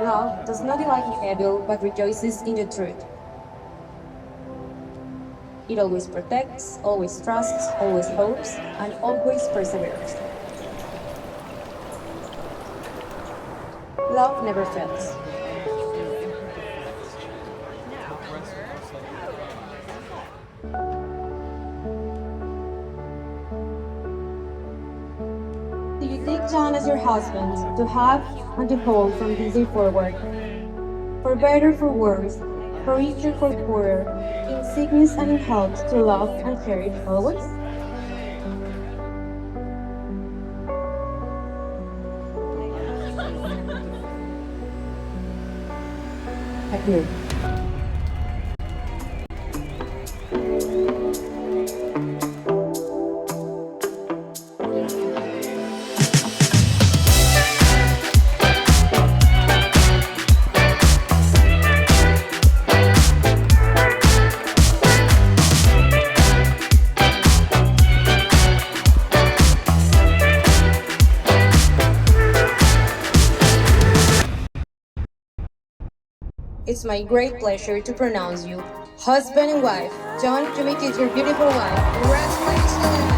Love does not delight in evil, but rejoices in the truth. It always protects, always trusts, always hopes, and always perseveres. Love never fails. Do you take John as your husband, to have and to hold from this day forward, for better, for worse, for richer, for poorer, in sickness and in health, to love and cherish always? Edgar. It's my great pleasure to pronounce you husband and wife. John, you make it your beautiful wife. Congratulations!